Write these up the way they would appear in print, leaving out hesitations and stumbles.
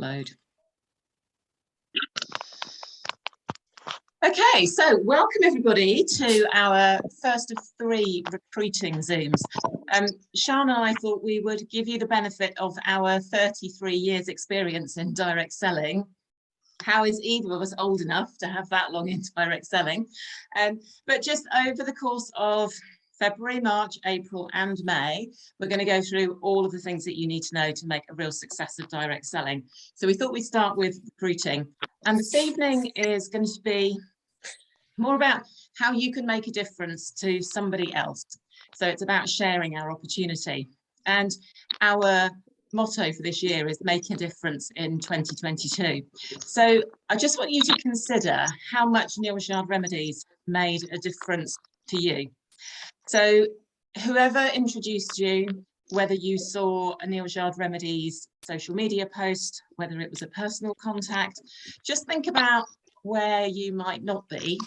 upload. Okay, so welcome everybody to our first of 3 recruiting Zooms. Sian and I thought we would give you the benefit of our 33 years experience in direct selling. How is either of us old enough to have that long in direct selling? But just over the course of February, March, April and May, we're going to go through all of the things that you need to know to make a real success of direct selling. So we thought we'd start with recruiting. And this evening is going to be more about how you can make a difference to somebody else. So it's about sharing our opportunity. And our motto for this year is make a difference in 2022. So I just want you to consider how much Neil Rashad Remedies made a difference to you. So whoever introduced you, whether you saw a Neil Rashad Remedies social media post, whether it was a personal contact, just think about where you might not be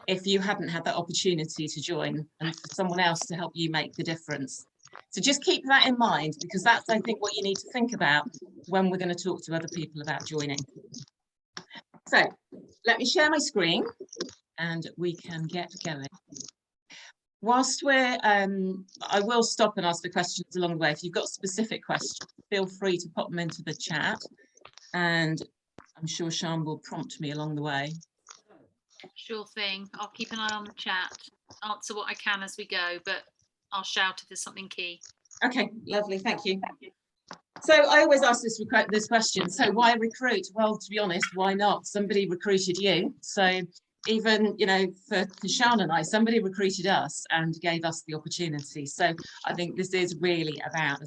if you hadn't had that opportunity to join and for someone else to help you make the difference. So just keep that in mind, because that's, I think, what you need to think about when we're going to talk to other people about joining. So let me share my screen and we can get going. Whilst we're, I will stop and ask the questions along the way. If you've got specific questions, feel free to pop them into the chat, and I'm sure Sian will prompt me along the way. Sure thing. I'll keep an eye on the chat, answer what I can as we go, but I'll shout if there's something key. Okay, lovely, thank you. So I always ask this question, so why recruit? Well, to be honest, why not? Somebody recruited you. So even, you know, for Sian and I, somebody recruited us and gave us the opportunity. So I think this is really about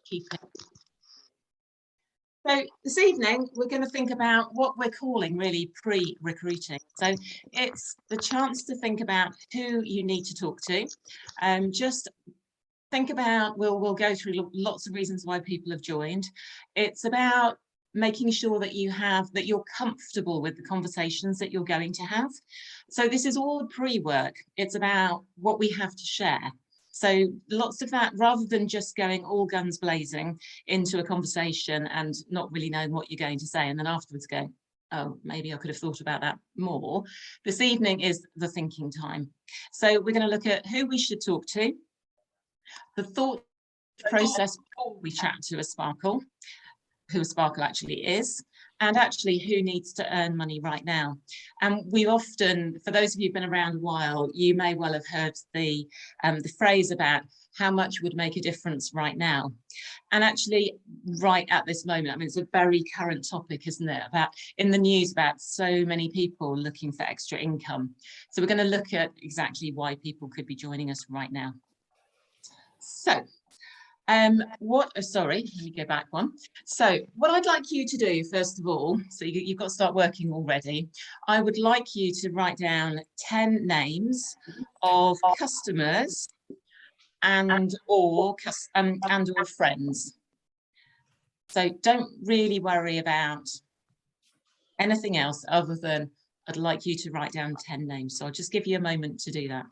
keeping. So this evening, we're going to think about what we're calling really pre-recruiting. So it's the chance to think about who you need to talk to. Just think about, we'll go through lots of reasons why people have joined. It's about making sure that you're comfortable with the conversations that you're going to have. So this is all the pre-work. It's about what we have to share. So lots of that, rather than just going all guns blazing into a conversation and not really knowing what you're going to say, and then afterwards go, oh, maybe I could have thought about that more. This evening is the thinking time. So we're going to look at who we should talk to, the thought process before we chat to a Sparkle, who a Sparkle actually is, and actually who needs to earn money right now. And we often, for those of you who've been around a while, you may well have heard the phrase about how much would make a difference right now. And actually right at this moment, I mean, it's a very current topic, isn't it? About in the news about so many people looking for extra income. So we're going to look at exactly why people could be joining us right now. So sorry, let me go back one. So what I'd like you to do, first of all, so you've got to start working already. I would like you to write down 10 names of customers and or friends. So don't really worry about anything else other than I'd like you to write down 10 names. So I'll just give you a moment to do that.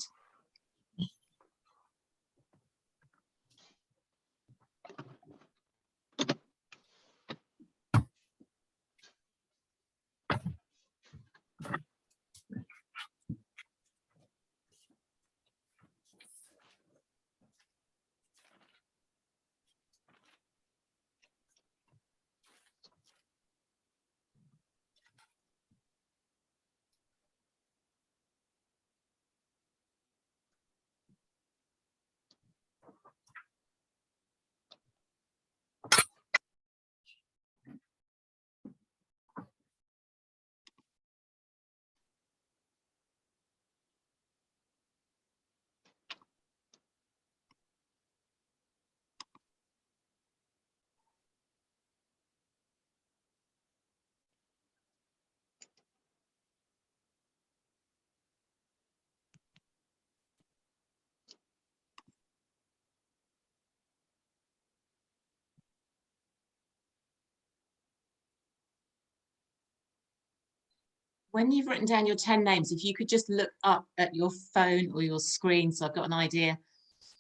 When you've written down your 10 names, if you could just look up at your phone or your screen, so I've got an idea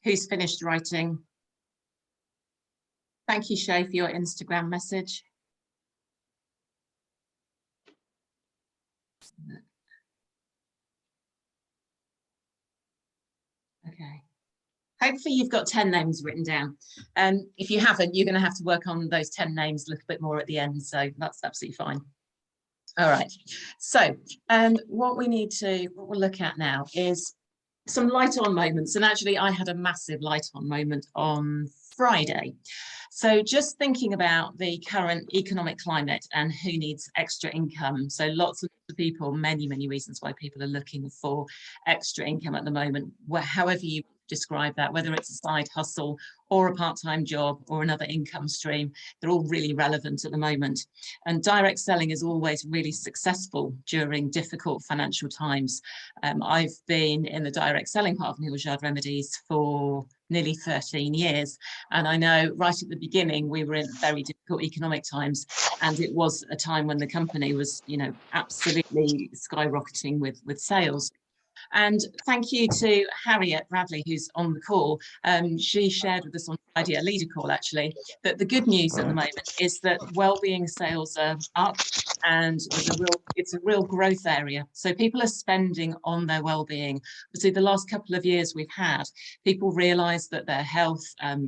who's finished writing. Thank you, Shay, for your Instagram message. Okay. Hopefully you've got 10 names written down. If you haven't, you're going to have to work on those 10 names a little bit more at the end. So that's absolutely fine. All right. So what we'll look at now is some light on moments. And actually, I had a massive light on moment on Friday. So just thinking about the current economic climate and who needs extra income. So lots of people, many reasons why people are looking for extra income at the moment, however you describe that, whether it's a side hustle or a part-time job or another income stream, they're all really relevant at the moment. And direct selling is always really successful during difficult financial times. I've been in the direct selling part of Neal's Yard Remedies for nearly 13 years. And I know right at the beginning, we were in very difficult economic times. And it was a time when the company was, you know, absolutely skyrocketing with sales. And thank you to Harriet Bradley, who's on the call. She shared with us on Friday, a leader call actually, that the good news at the moment is that wellbeing sales are up and it's a real growth area. So people are spending on their wellbeing. So the last couple of years we've had, people realise that their health,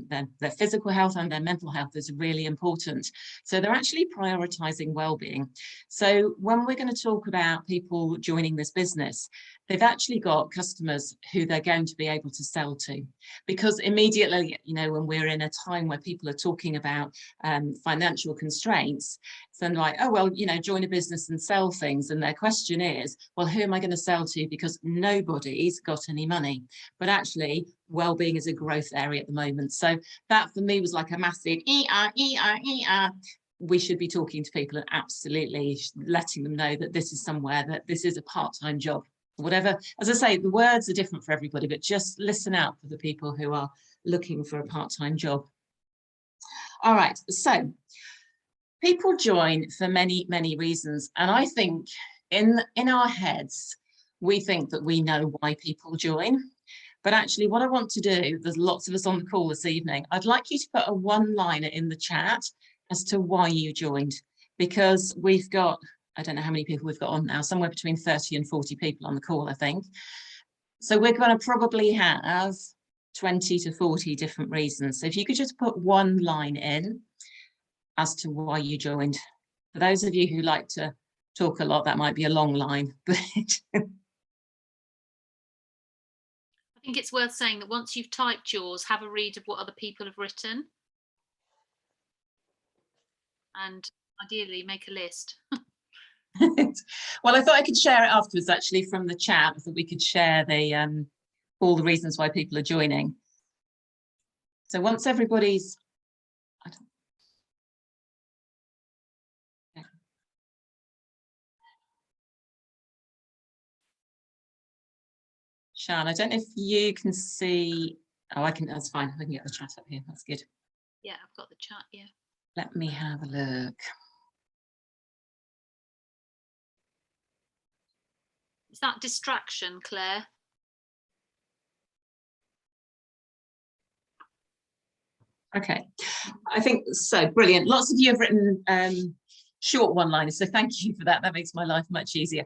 their physical health and their mental health is really important. So they're actually prioritising wellbeing. So when we're going to talk about people joining this business, they've actually got customers who they're going to be able to sell to, because immediately, you know, when we're in a time where people are talking about financial constraints, it's then like, oh, well, you know, join a business and sell things. And their question is, well, who am I going to sell to? Because nobody's got any money. But actually, wellbeing is a growth area at the moment. So that for me was like a massive we should be talking to people and absolutely letting them know that this is somewhere, that this is a part-time job. Whatever, as I say, the words are different for everybody, but just listen out for the people who are looking for a part-time job. All right, so people join for many reasons, and I think in our heads we think that we know why people join, but actually what I want to do, there's lots of us on the call this evening, I'd like you to put a one-liner in the chat as to why you joined, because we've got, I don't know how many people we've got on now, somewhere between 30 and 40 people on the call, I think. So we're going to probably have 20 to 40 different reasons. So if you could just put one line in as to why you joined. For those of you who like to talk a lot, that might be a long line, but I think it's worth saying that once you've typed yours, have a read of what other people have written. And ideally make a list. Well, I thought I could share it afterwards, actually, from the chat. I thought we could share the all the reasons why people are joining. So once everybody's, Sian, I don't know if you can see. Oh, I can. That's fine. I can get the chat up here. That's good. Yeah, I've got the chat. Yeah. Let me have a look. Is that distraction, Claire? Okay, I think so. Brilliant. Lots of you have written short one-liners, so thank you for that. That makes my life much easier.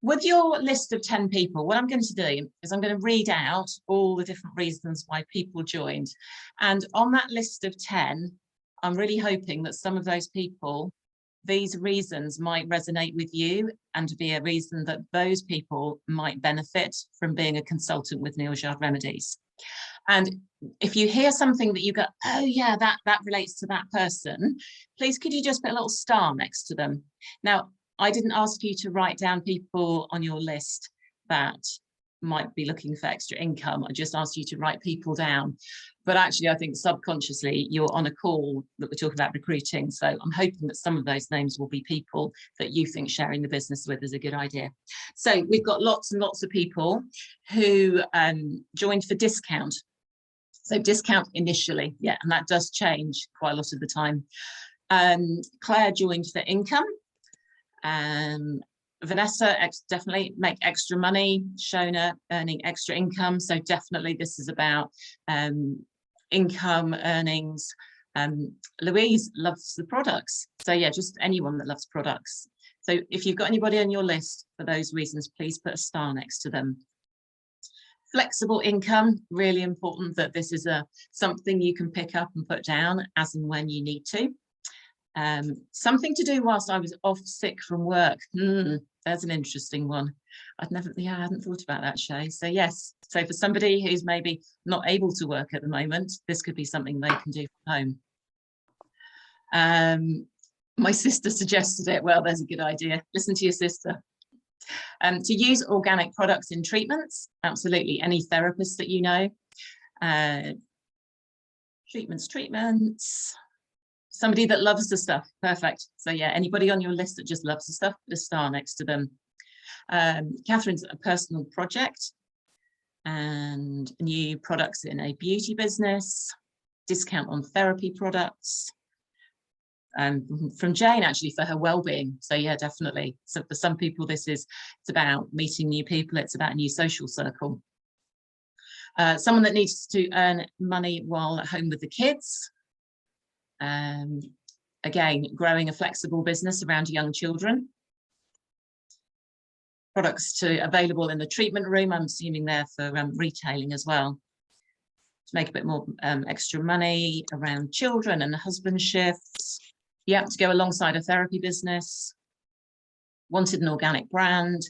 With your list of 10 people, what I'm going to do is I'm going to read out all the different reasons why people joined. And on that list of 10, I'm really hoping that some of those people, these reasons might resonate with you and be a reason that those people might benefit from being a consultant with Neal's Yard Remedies. And if you hear something that you go, oh yeah, that relates to that person, please could you just put a little star next to them? Now, I didn't ask you to write down people on your list that might be looking for extra income. I just asked you to write people down. But actually, I think subconsciously you're on a call that we're talking about recruiting. So I'm hoping that some of those names will be people that you think sharing the business with is a good idea. So we've got lots and lots of people who joined for discount. So discount initially, yeah, and that does change quite a lot of the time. Claire joined for income. Vanessa, definitely make extra money. Shona, earning extra income. So definitely this is about income, earnings. Louise loves the products. So yeah, just anyone that loves products. So if you've got anybody on your list for those reasons, please put a star next to them. Flexible income, really important that this is something you can pick up and put down as and when you need to. Something to do whilst I was off sick from work. There's an interesting one. I hadn't thought about that, Shay. So yes, so for somebody who's maybe not able to work at the moment, this could be something they can do from home. My sister suggested it. Well, there's a good idea. Listen to your sister. To use organic products in treatments, absolutely. Any therapist that you know. Treatments. Somebody that loves the stuff, perfect. So yeah, anybody on your list that just loves the stuff, put a star next to them. Catherine's a personal project and new products in a beauty business, discount on therapy products. From Jane, actually, for her well-being. So yeah, definitely. So for some people, it's about meeting new people. It's about a new social circle. Someone that needs to earn money while at home with the kids. Again, growing a flexible business around young children. Products available in the treatment room. I'm assuming they're for retailing as well. To make a bit more extra money around children and the husband shifts. Yeah, to go alongside a therapy business. Wanted an organic brand.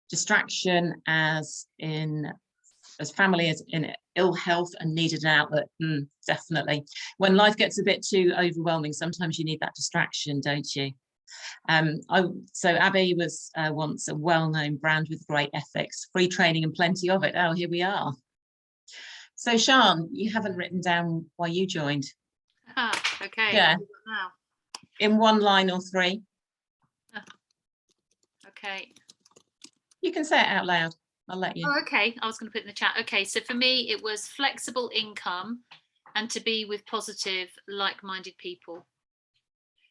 Distraction as family is in ill health and needed an outlet. Definitely. When life gets a bit too overwhelming, sometimes you need that distraction, don't you? So Abbey was once a well-known brand with great ethics, free training and plenty of it. Oh, here we are. So Sian, you haven't written down why you joined. Okay. Yeah. Now. In one line or three. Okay. You can say it out loud. I'll let you. Oh, okay. I was going to put it in the chat. Okay, so for me, it was flexible income and to be with positive, like-minded people.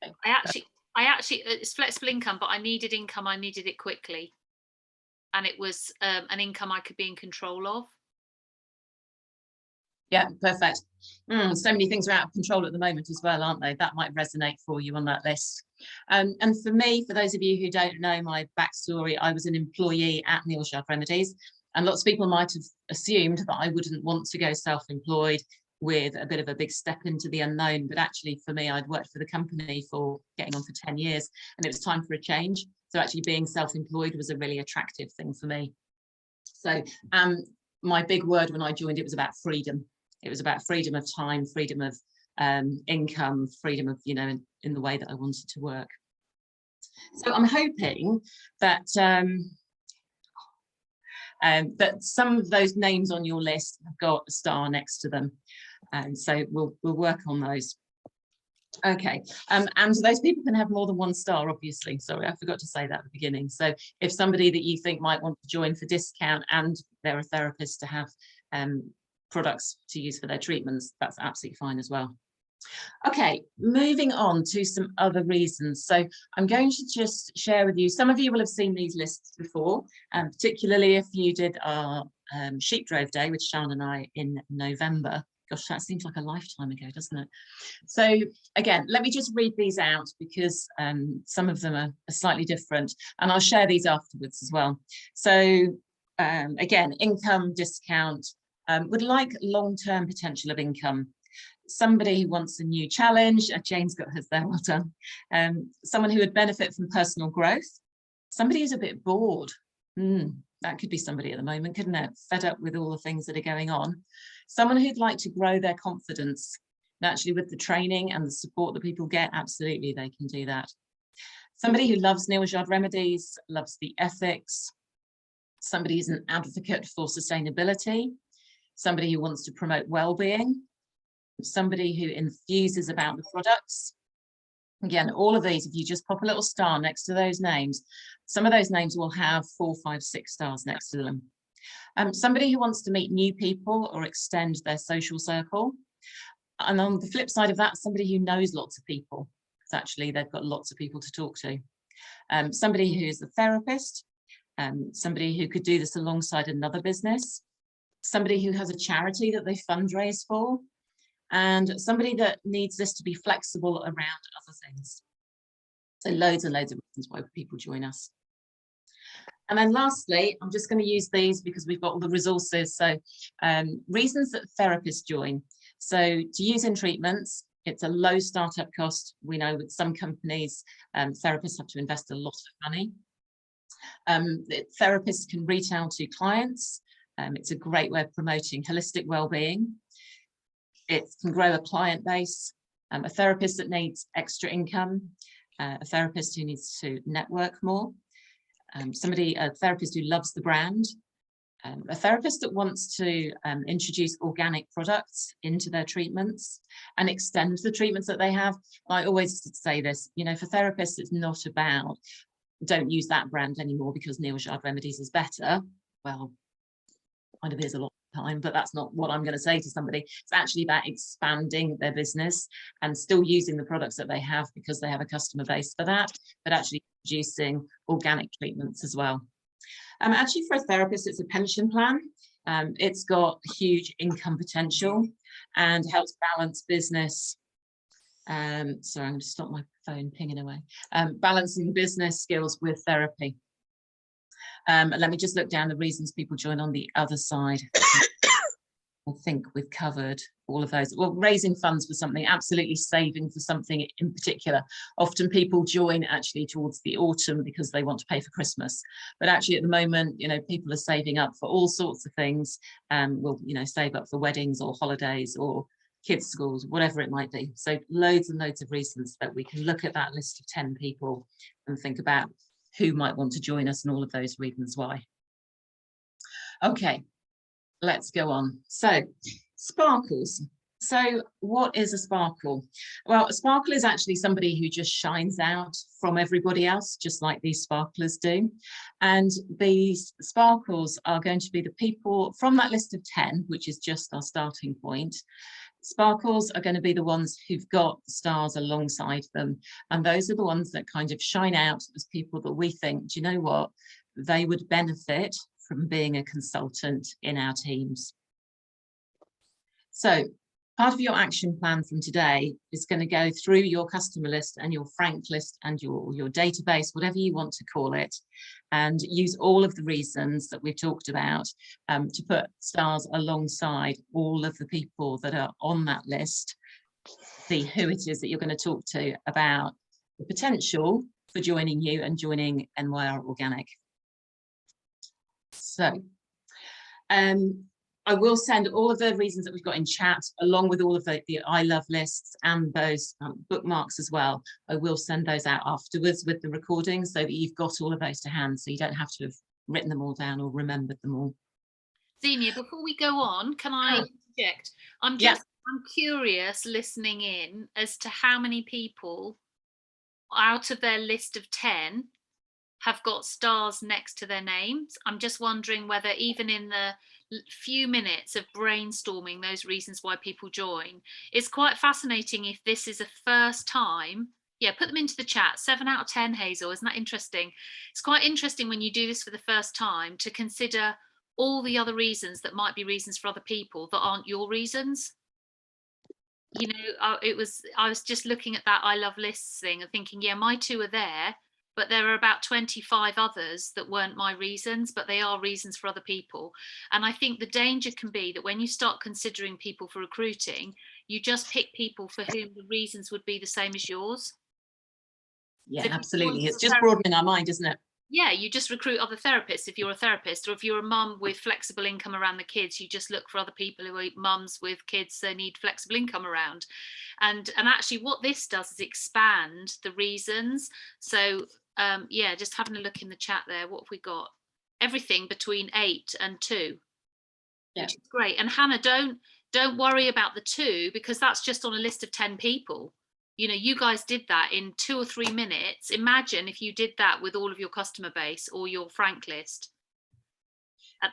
Okay. I actually, it's flexible income, but I needed income. I needed it quickly. And it was an income I could be in control of. Yeah, perfect. So many things are out of control at the moment as well, aren't they? That might resonate for you on that list. And for me, for those of you who don't know my backstory, I was an employee at Neal's Yard Remedies, and lots of people might have assumed that I wouldn't want to go self-employed with a bit of a big step into the unknown. But actually, for me, I'd worked for the company for getting on for 10 years, and it was time for a change. So actually being self-employed was a really attractive thing for me. So my big word when I joined, it was about freedom. It was about freedom of time, freedom of income, freedom of, in the way that I wanted to work. So I'm hoping that that some of those names on your list have got a star next to them. And so we'll work on those. Okay, and those people can have more than one star, obviously. Sorry, I forgot to say that at the beginning. So if somebody that you think might want to join for discount and they're a therapist to have products to use for their treatments, that's absolutely fine as well. Okay, moving on to some other reasons. So I'm going to just share with you, some of you will have seen these lists before, particularly if you did our Sheep Drove Day with Sian and I in November. Gosh, that seems like a lifetime ago, doesn't it? So again, let me just read these out because some of them are slightly different, and I'll share these afterwards as well. So again, income, discount, would like long-term potential of income. Somebody who wants a new challenge. Jane's got hers there, well done. Someone who would benefit from personal growth. Somebody who's a bit bored. That could be somebody at the moment, couldn't it? Fed up with all the things that are going on. Someone who'd like to grow their confidence. And actually, with the training and the support that people get, absolutely, they can do that. Somebody who loves Neal's Yard Remedies, loves the ethics. Somebody who's an advocate for sustainability. Somebody who wants to promote well-being. Somebody who enthuses about the products. Again, all of these, if you just pop a little star next to those names, some of those names will have 4, 5, 6 stars next to them. Somebody who wants to meet new people or extend their social circle. And on the flip side of that, somebody who knows lots of people. Because actually they've got lots of people to talk to. Somebody who's a therapist. Somebody who could do this alongside another business. Somebody who has a charity that they fundraise for. And somebody that needs this to be flexible around other things. So loads and loads of reasons why people join us. And then lastly, I'm just going to use these because we've got all the resources. So reasons that therapists join. So to use in treatments, it's a low startup cost. We know with some companies, therapists have to invest a lot of money. Therapists can retail to clients. It's a great way of promoting holistic well-being. It can grow a client base. A therapist that needs extra income, a therapist who needs to network more, a therapist who loves the brand, a therapist that wants to introduce organic products into their treatments and extend the treatments that they have. I always say this, you know, for therapists, it's not about, don't use that brand anymore because Neil Shard Remedies is better. Well, kind of is a lot of time, but that's not what I'm going to say to somebody. It's actually about expanding their business and still using the products that they have because they have a customer base for that, but actually producing organic treatments as well. Actually, for a therapist, it's a pension plan. It's got huge income potential and helps balance business. Sorry, I'm going to stop my phone pinging away. Balancing business skills with therapy. Let me just look down the reasons people join on the other side. I think we've covered all of those. Well, raising funds for something, absolutely saving for something in particular. Often people join actually towards the autumn because they want to pay for Christmas. But actually at the moment, you know, people are saving up for all sorts of things. Will, you know, save up for weddings or holidays or kids' schools, whatever it might be. So loads and loads of reasons that we can look at that list of 10 people and think about who might want to join us and all of those reasons why. Okay. Let's go on. So sparkles. So what is a sparkle? Well, a sparkle is actually somebody who just shines out from everybody else, just like these sparklers do. And these sparkles are going to be the people from that list of 10, which is just our starting point. Sparkles are going to be the ones who've got stars alongside them. And those are the ones that kind of shine out as people that we think, do you know what? They would benefit from being a consultant in our teams. So part of your action plan from today is going to go through your customer list and your Frank list and your database, whatever you want to call it, and use all of the reasons that we've talked about to put stars alongside all of the people that are on that list. See who it is that you're going to talk to about the potential for joining you and joining NYR Organic. So I will send all of the reasons that we've got in chat, along with all of the I love lists and those bookmarks as well. I will send those out afterwards with the recording so that you've got all of those to hand, so you don't have to have written them all down or remembered them all. Xenia, before we go on, can I interject? I'm curious listening in as to how many people out of their list of 10 have got stars next to their names. I'm just wondering whether even in the few minutes of brainstorming those reasons why people join, it's quite fascinating if this is a first time. Yeah, put them into the chat. 7 out of 10, Hazel. Isn't that interesting? It's quite interesting when you do this for the first time to consider all the other reasons that might be reasons for other people that aren't your reasons. You know, I was just looking at that I love lists thing and thinking, yeah, my 2 are there, but there are about 25 others that weren't my reasons, but they are reasons for other people. And I think the danger can be that when you start considering people for recruiting, you just pick people for whom the reasons would be the same as yours. Yeah, so absolutely. It's just broadening our mind, isn't it? Yeah, you just recruit other therapists if you're a therapist, or if you're a mum with flexible income around the kids, you just look for other people who are mums with kids that need flexible income around. And actually what this does is expand the reasons. So yeah, just having a look in the chat there, what have we got? Everything between 8 and 2, which is great. And Hannah, don't worry about the 2 because that's just on a list of 10 people. You know, you guys did that in 2 or 3 minutes. Imagine if you did that with all of your customer base or your Frank list.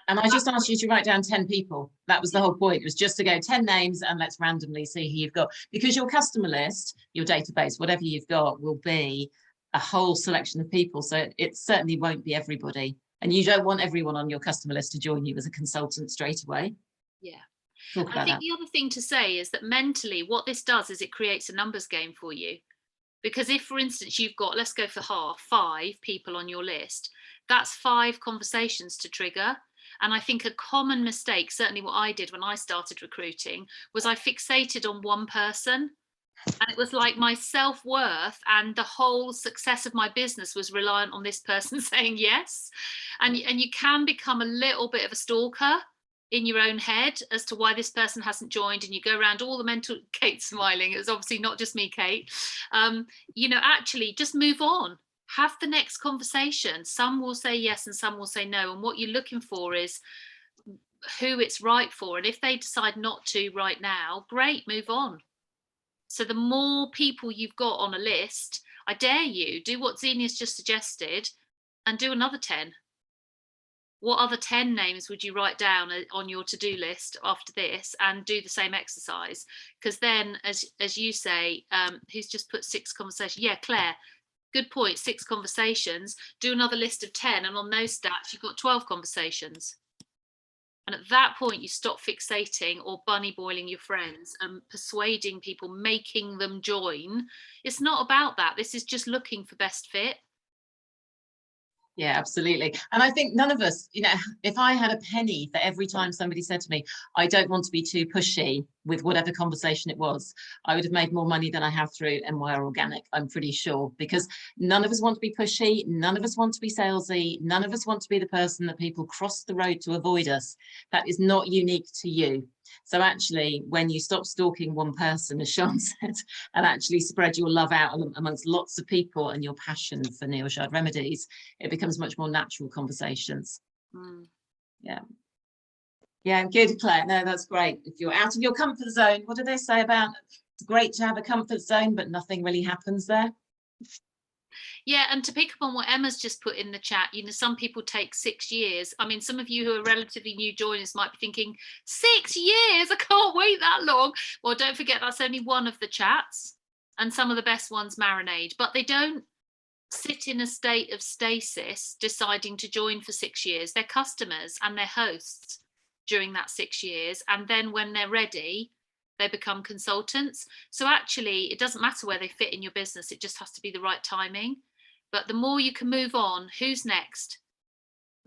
And I just asked you to write down 10 people. That was the whole point. It was just to go 10 names and let's randomly see who you've got. Because your customer list, your database, whatever you've got will be a whole selection of people. So it certainly won't be everybody. And you don't want everyone on your customer list to join you as a consultant straight away. Yeah. I think the other thing to say is that mentally what this does is it creates a numbers game for you. Because if, for instance, you've got, let's go for half, 5 people on your list, that's 5 conversations to trigger. And I think a common mistake, certainly what I did when I started recruiting, was I fixated on one person. And it was like my self-worth and the whole success of my business was reliant on this person saying yes. And you can become a little bit of a stalker in your own head as to why this person hasn't joined, and you go around all the mental. Kate's smiling. It was obviously not just me, Kate. Actually just move on. Have the next conversation. Some will say yes and some will say no. And what you're looking for is who it's right for. And if they decide not to right now, great, move on. So the more people you've got on a list, I dare you, do what Xenia's just suggested and do another 10. What other 10 names would you write down on your to-do list after this, and do the same exercise? Because then, as you say, who's just put 6 conversations? Yeah, Claire, good point, 6 conversations. Do another list of 10, and on those stats, you've got 12 conversations. And at that point, you stop fixating or bunny boiling your friends and persuading people, making them join. It's not about that. This is just looking for best fit. Yeah, absolutely. And I think none of us, if I had a penny for every time somebody said to me, I don't want to be too pushy with whatever conversation it was, I would have made more money than I have through MYR Organic, I'm pretty sure, because none of us want to be pushy. None of us want to be salesy. None of us want to be the person that people cross the road to avoid us. That is not unique to you. So actually, when you stop stalking one person, as Sean said, and actually spread your love out amongst lots of people and your passion for Neil Shard Remedies, it becomes much more natural conversations. Yeah, good, Claire. No, that's great. If you're out of your comfort zone, what do they say about it's great to have a comfort zone, but nothing really happens there? Yeah, and to pick up on what Emma's just put in the chat, some people take 6 years. I mean, some of you who are relatively new joiners might be thinking, 6 years? I can't wait that long. Well, don't forget, that's only one of the chats, and some of the best ones marinade, but they don't sit in a state of stasis deciding to join for 6 years. They're customers and they're hosts during that 6 years. And then when they're ready, they become consultants. So actually, it doesn't matter where they fit in your business. It just has to be the right timing. But the more you can move on, who's next,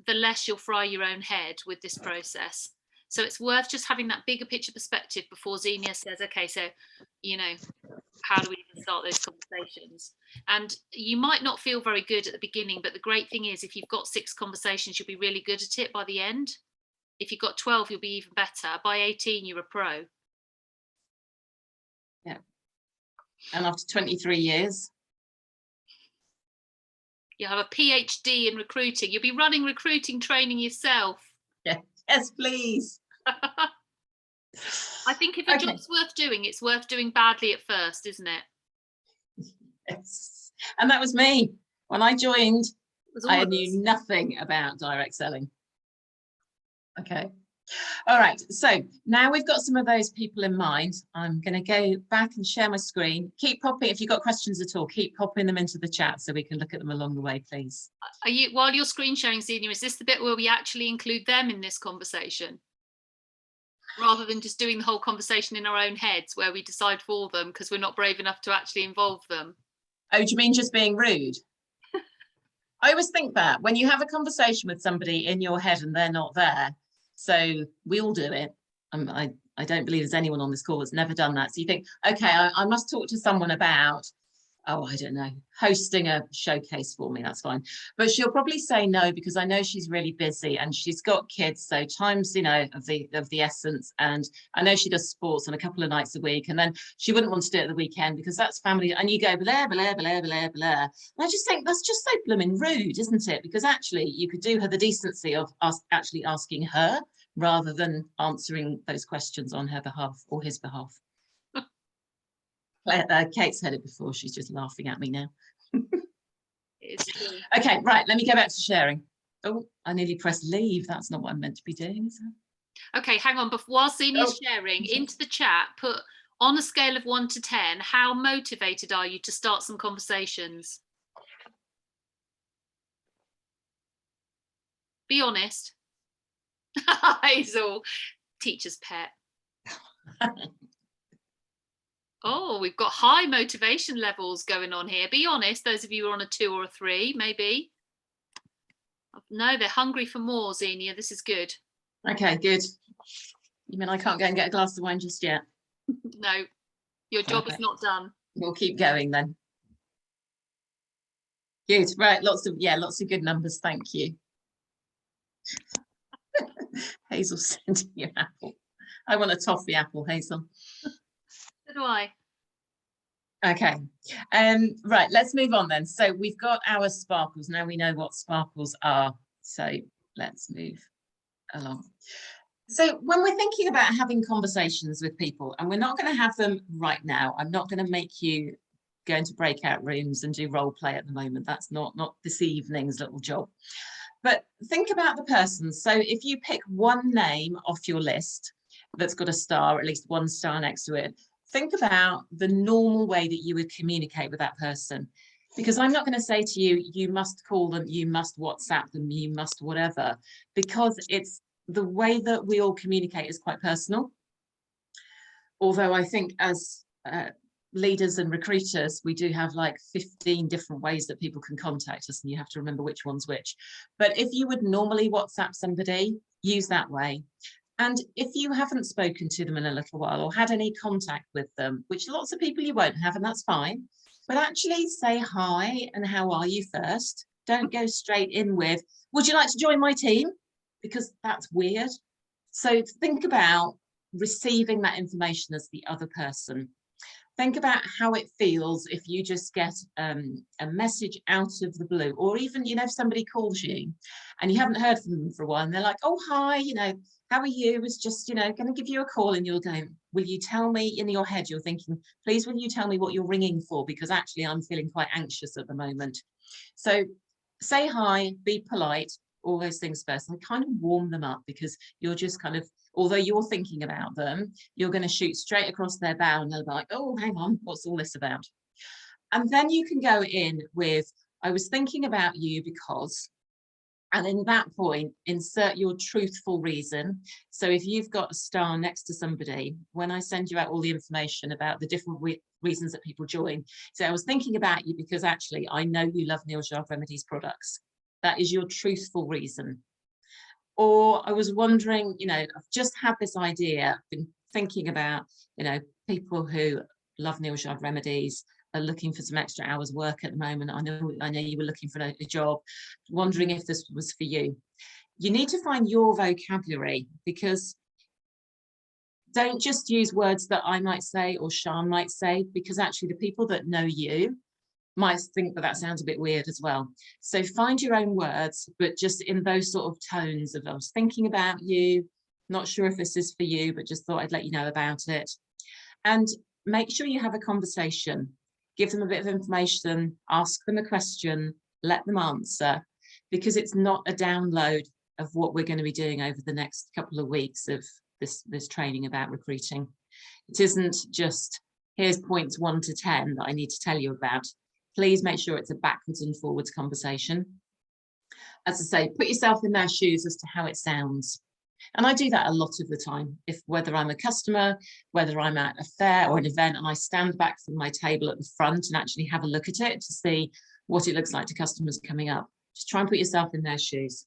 the less you'll fry your own head with this process. So it's worth just having that bigger picture perspective before Xenia says, okay, so, how do we even start those conversations? And you might not feel very good at the beginning, but the great thing is if you've got 6 conversations, you'll be really good at it by the end. If you've got 12, you'll be even better. By 18, you're a pro. Yeah. And after 23 years, you have a PhD in recruiting. You'll be running recruiting training yourself. Yeah. Yes, please. I think if a job's worth doing, it's worth doing badly at first, isn't it? Yes. And that was me. When I joined, I knew us. nothing about direct selling. Okay. All right. So now we've got some of those people in mind. I'm going to go back and share my screen. Keep popping. If you've got questions at all, keep popping them into the chat so we can look at them along the way, please. Are you, while you're screen sharing, Xenia, is this the bit where we actually include them in this conversation? Rather than just doing the whole conversation in our own heads where we decide for them because we're not brave enough to actually involve them. Oh, do you mean just being rude? I always think that when you have a conversation with somebody in your head and they're not there, so we all do it. I don't believe there's anyone on this call that's never done that. So you think, okay, I must talk to someone about, I don't know, hosting a showcase for me, that's fine. But she'll probably say no, because I know she's really busy and she's got kids. So time's, of the essence. And I know she does sports on a couple of nights a week. And then she wouldn't want to do it at the weekend because that's family. And you go, blah, blah, blah, blah, blah. And I just think that's just so blooming rude, isn't it? Because actually you could do her the decency of actually asking her rather than answering those questions on her behalf or his behalf. Kate's heard it before. She's just laughing at me now. Okay, right. Let me go back to sharing. Oh, I nearly pressed leave. That's not what I'm meant to be doing, is it? Okay, hang on. While Xenia's sharing, into the chat, put on a scale of 1 to 10, how motivated are you to start some conversations? Be honest. Hazel, teacher's pet. Oh, we've got high motivation levels going on here. Be honest, those of you who are on a 2 or a 3, maybe. No, they're hungry for more, Xenia. This is good. Okay, good. You mean I can't go and get a glass of wine just yet? No, your job is Perfect. not done. We'll keep going then. Good, right, lots of good numbers, thank you. Hazel sending you an apple. I want a toffee apple, Hazel. So do I. Okay, right, let's move on then. So we've got our sparkles. Now we know what sparkles are. So let's move along. So when we're thinking about having conversations with people, and we're not going to have them right now, I'm not going to make you go into breakout rooms and do role play at the moment. That's not this evening's little job. But think about the person. So if you pick one name off your list that's got a star, at least one star next to it, think about the normal way that you would communicate with that person. Because I'm not going to say to you, you must call them, you must WhatsApp them, you must whatever, because it's the way that we all communicate is quite personal. Although I think as leaders and recruiters, we do have like 15 different ways that people can contact us, and you have to remember which one's which. But if you would normally WhatsApp somebody, use that way. And if you haven't spoken to them in a little while or had any contact with them, which lots of people you won't have, and that's fine, but actually say hi and how are you first. Don't go straight in with, would you like to join my team? Because that's weird. So think about receiving that information as the other person. Think about how it feels if you just get a message out of the blue, or even, you know, if somebody calls you and you haven't heard from them for a while and they're like, oh, hi, you know, how are you? It's just, you know, going to give you a call, and you're going, will you tell me? In your head, you're thinking, please, will you tell me what you're ringing for? Because actually I'm feeling quite anxious at the moment. So say hi, be polite, all those things first, and kind of warm them up, because you're just kind of, although you're thinking about them, you're going to shoot straight across their bow and they'll be like, oh, hang on, what's all this about? And then you can go in with, I was thinking about you because, and in that point, insert your truthful reason. So if you've got a star next to somebody, when I send you out all the information about the different reasons that people join, so I was thinking about you because actually I know you love Neil Jarve Remedies products. That is your truthful reason. Or I was wondering, you know, I've just had this idea, I've been thinking about, you know, people who love Neil Jarve Remedies are looking for some extra hours work at the moment. I know you were looking for a job, wondering if this was for you. You need to find your vocabulary, because don't just use words that I might say or Sian might say, because actually the people that know you might think that that sounds a bit weird as well. So find your own words, but just in those sort of tones of, I was thinking about you, not sure if this is for you, but just thought I'd let you know about it. And make sure you have a conversation, give them a bit of information, ask them a question, let them answer, because it's not a download of what we're going to be doing over the next couple of weeks of this training about recruiting. It isn't just, here's points 1 to 10 that I need to tell you about. Please make sure it's a backwards and forwards conversation. As I say, put yourself in their shoes as to how it sounds. And I do that a lot of the time, whether I'm a customer, whether I'm at a fair or an event, and I stand back from my table at the front and actually have a look at it to see what it looks like to customers coming up. Just try and put yourself in their shoes.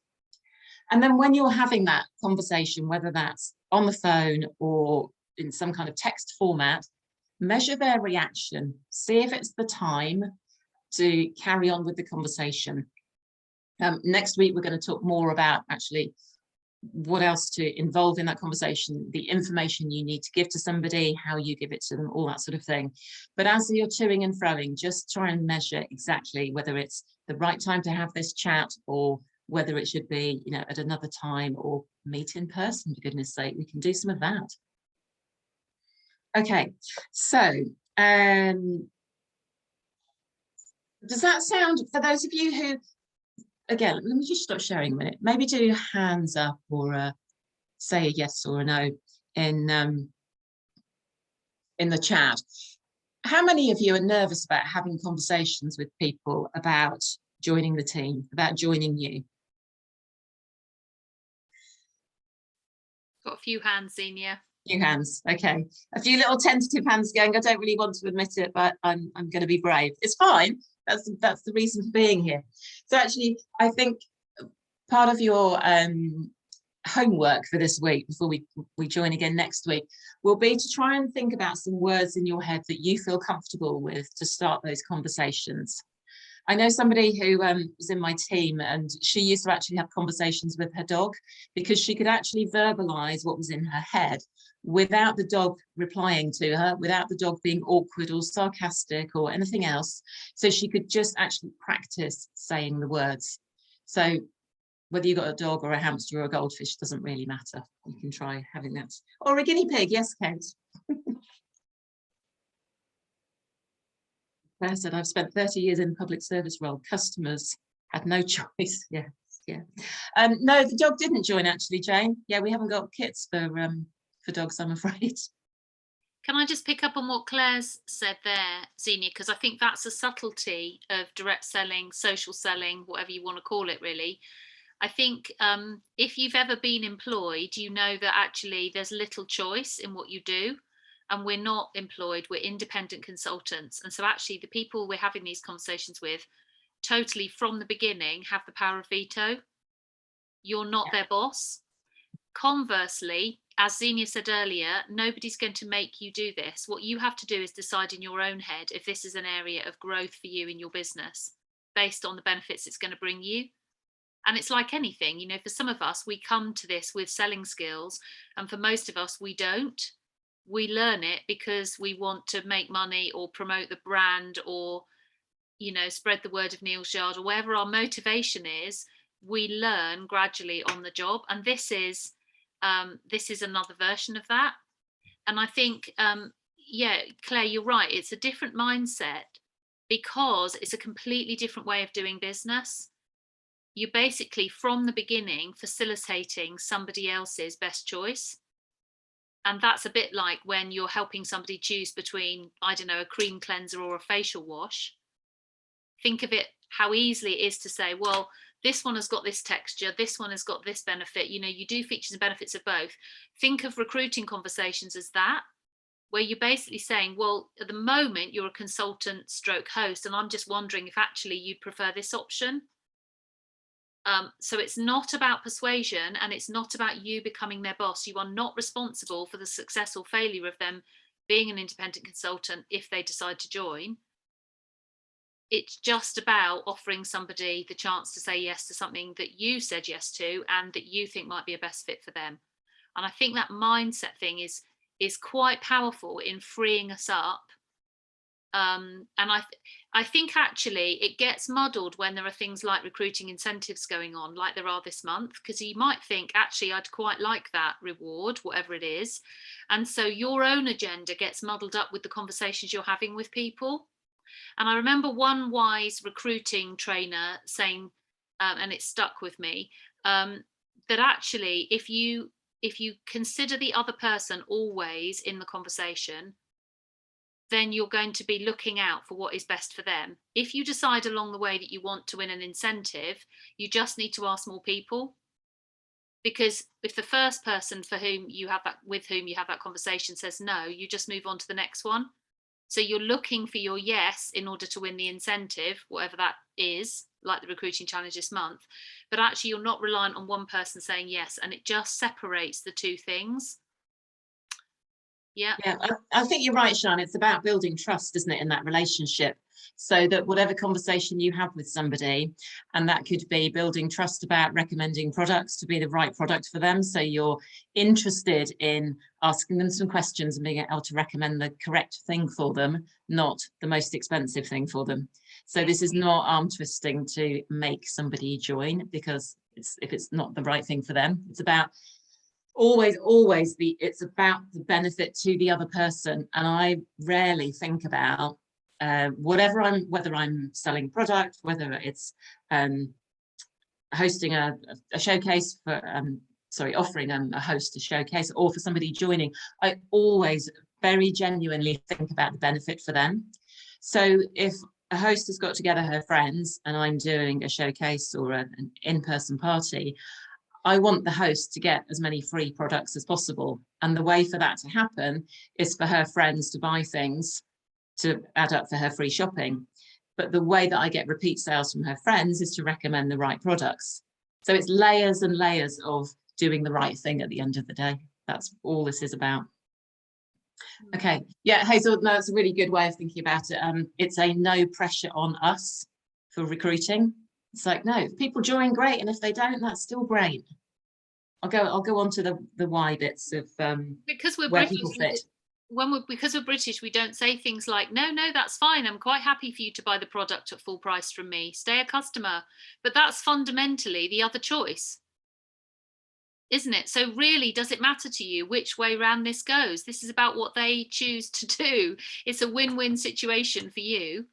And then when you're having that conversation, whether that's on the phone or in some kind of text format, measure their reaction, see if it's the time to carry on with the conversation. Next week, we're going to talk more about actually what else to involve in that conversation, the information you need to give to somebody, how you give it to them, all that sort of thing. But as you're toing and froing, just try and measure exactly whether it's the right time to have this chat, or whether it should be, you know, at another time, or meet in person, for goodness sake. We can do some of that. Okay, so does that sound, for those of you who, again, let me just stop sharing a minute, maybe do hands up or say a yes or a no in the chat. How many of you are nervous about having conversations with people about joining the team, about joining you? Got a few hands, Xenia. Few hands. Okay. A few little tentative hands going, I don't really want to admit it, but I'm going to be brave. It's fine. That's the reason for being here. So actually, I think part of your homework for this week, before we join again next week, will be to try and think about some words in your head that you feel comfortable with to start those conversations. I know somebody who was in my team, and she used to actually have conversations with her dog because she could actually verbalize what was in her head without the dog replying to her, without the dog being awkward or sarcastic or anything else. So she could just actually practice saying the words. So whether you've got a dog or a hamster or a goldfish doesn't really matter. You can try having that. Or a guinea pig. Yes, Kate. Claire said, I've spent 30 years in public service role. Customers had no choice. Yeah, yeah. No, the dog didn't join actually, Jane. Yeah, we haven't got kits for dogs, I'm afraid. Can I just pick up on what Claire's said there, Xenia, because I think that's a subtlety of direct selling, social selling, whatever you want to call it, really. I think if you've ever been employed, you know that actually there's little choice in what you do. And we're not employed, we're independent consultants. And so actually the people we're having these conversations with totally from the beginning have the power of veto. You're not their boss. Conversely, as Xenia said earlier, nobody's going to make you do this. What you have to do is decide in your own head if this is an area of growth for you in your business based on the benefits it's going to bring you. And it's like anything, you know, for some of us, we come to this with selling skills, and for most of us, we don't. We learn it because we want to make money or promote the brand or, you know, spread the word of Neal's Yard, or wherever our motivation is. We learn gradually on the job, and this is another version of that. And I think, yeah, Claire, you're right. It's a different mindset because it's a completely different way of doing business. You're basically from the beginning facilitating somebody else's best choice. And that's a bit like when you're helping somebody choose between, I don't know, a cream cleanser or a facial wash. Think of it, how easily it is to say, well, this one has got this texture, this one has got this benefit. You know, you do features and benefits of both. Think of recruiting conversations as that, where you're basically saying, well, at the moment you're a consultant stroke host, and I'm just wondering if actually you'd prefer this option. So it's not about persuasion, and it's not about you becoming their boss. You are not responsible for the success or failure of them being an independent consultant if they decide to join. It's just about offering somebody the chance to say yes to something that you said yes to and that you think might be a best fit for them. And I think that mindset thing is quite powerful in freeing us up. And I think actually it gets muddled when there are things like recruiting incentives going on, like there are this month, because you might think, actually, I'd quite like that reward, whatever it is. And so your own agenda gets muddled up with the conversations you're having with people. And I remember one wise recruiting trainer saying, and it stuck with me, that actually, if you consider the other person always in the conversation, then you're going to be looking out for what is best for them. If you decide along the way that you want to win an incentive, you just need to ask more people. Because if the first person with whom you have that conversation says no, you just move on to the next one. So you're looking for your yes in order to win the incentive, whatever that is, like the recruiting challenge this month. But actually, you're not reliant on one person saying yes, and it just separates the two things. Yeah, I think you're right, Sian. It's about building trust, isn't it, in that relationship, so that whatever conversation you have with somebody, and that could be building trust about recommending products to be the right product for them, so you're interested in asking them some questions and being able to recommend the correct thing for them, not the most expensive thing for them. So this is not arm twisting to make somebody join, because if it's not the right thing for them. It's about always it's about the benefit to the other person. And I rarely think about whether I'm selling a product, whether it's hosting a showcase for offering a host a showcase, or for somebody joining. I always very genuinely think about the benefit for them. So if a host has got together her friends and I'm doing a showcase or an in-person party, I want the host to get as many free products as possible. And the way for that to happen is for her friends to buy things to add up for her free shopping. But the way that I get repeat sales from her friends is to recommend the right products. So it's layers and layers of doing the right thing at the end of the day. That's all this is about. Okay, yeah, Hazel, no, that's a really good way of thinking about it. It's a no pressure on us for recruiting. It's like, no, if people join, great, and if they don't, that's still great. I'll go on to the why bits of because we're where British, people fit. Because we're British, we don't say things like, no, that's fine. I'm quite happy for you to buy the product at full price from me. Stay a customer. But that's fundamentally the other choice, isn't it? So really, does it matter to you which way round this goes? This is about what they choose to do. It's a win-win situation for you,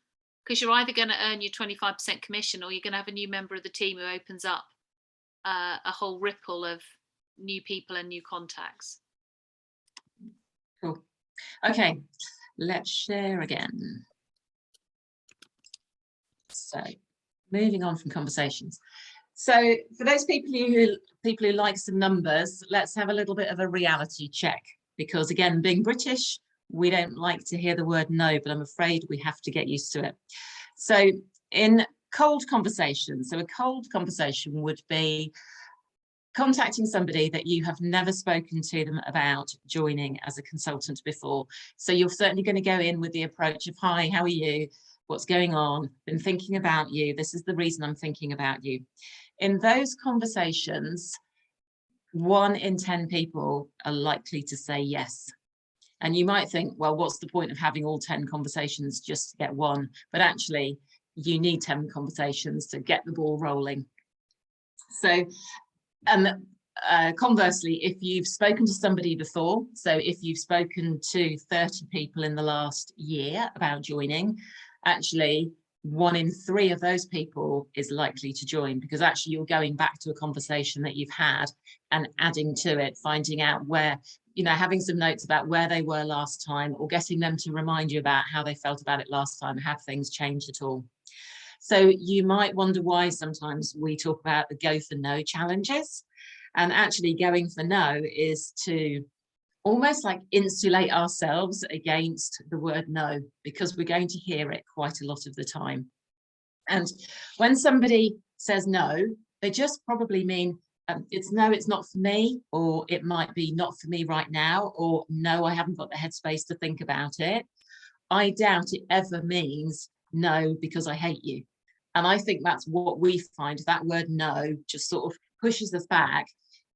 because you're either going to earn your 25% commission, or you're going to have a new member of the team who opens up a whole ripple of new people and new contacts. Cool. Okay, let's share again. So moving on from conversations. So for those people who like some numbers, let's have a little bit of a reality check, because again, being British, we don't like to hear the word no, but I'm afraid we have to get used to it. So in cold conversations, so a cold conversation would be contacting somebody that you have never spoken to them about joining as a consultant before. So you're certainly going to go in with the approach of, hi, how are you? What's going on? Been thinking about you. This is the reason I'm thinking about you. In those conversations, 1 in 10 people are likely to say yes. And you might think, well, what's the point of having all 10 conversations just to get one? But actually, you need 10 conversations to get the ball rolling. So, conversely, if you've spoken to somebody before, so if you've spoken to 30 people in the last year about joining, actually 1 in 3 of those people is likely to join, because actually you're going back to a conversation that you've had and adding to it, finding out where, you know, having some notes about where they were last time, or getting them to remind you about how they felt about it last time. Have things changed at all? So you might wonder why sometimes we talk about the go for no challenges. And actually going for no is to almost like insulate ourselves against the word no, because we're going to hear it quite a lot of the time. And when somebody says no, they just probably mean it's no, it's not for me, or it might be not for me right now, or no, I haven't got the headspace to think about it. I doubt it ever means no because I hate you. And I think that's what we find, that word no just sort of pushes us back,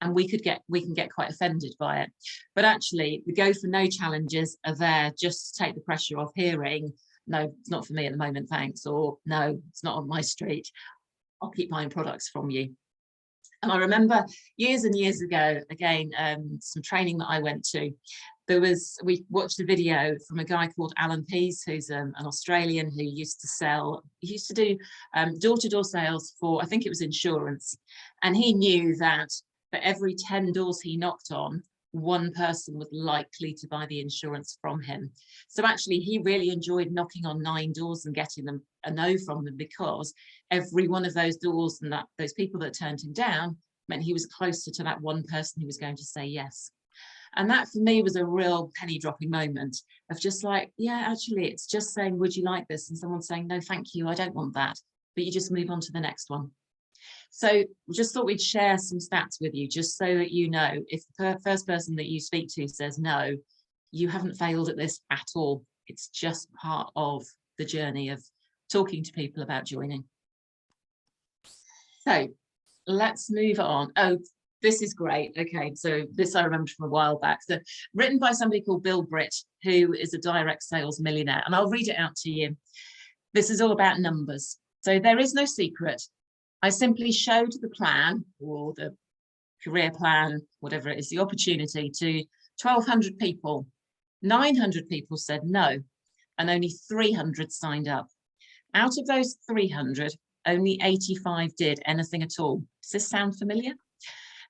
and we can get quite offended by it. But actually the go for no challenges are there just to take the pressure off hearing, no, it's not for me at the moment, thanks, or no, it's not on my street, I'll keep buying products from you. And I remember years and years ago, again, some training that I went to, we watched a video from a guy called Alan Pease, who's an Australian who used to do door-to-door sales for, I think it was insurance. And he knew that for every 10 doors he knocked on, 1 person was likely to buy the insurance from him. So actually he really enjoyed knocking on 9 doors and getting them a no from them, because every one of those doors and those people that turned him down meant he was closer to that 1 person who was going to say yes. And that for me was a real penny dropping moment of just like, yeah, actually it's just saying, would you like this? And someone saying, no, thank you, I don't want that. But you just move on to the next one. So just thought we'd share some stats with you, just so that you know, if the first person that you speak to says no, you haven't failed at this at all. It's just part of the journey of talking to people about joining. So let's move on. Oh, this is great. Okay, so this I remember from a while back. So written by somebody called Bill Britt, who is a direct sales millionaire. And I'll read it out to you. This is all about numbers. So there is no secret. I simply showed the plan, or the career plan, whatever it is, the opportunity to 1,200 people. 900 people said no, and only 300 signed up. Out of those 300, only 85 did anything at all. Does this sound familiar?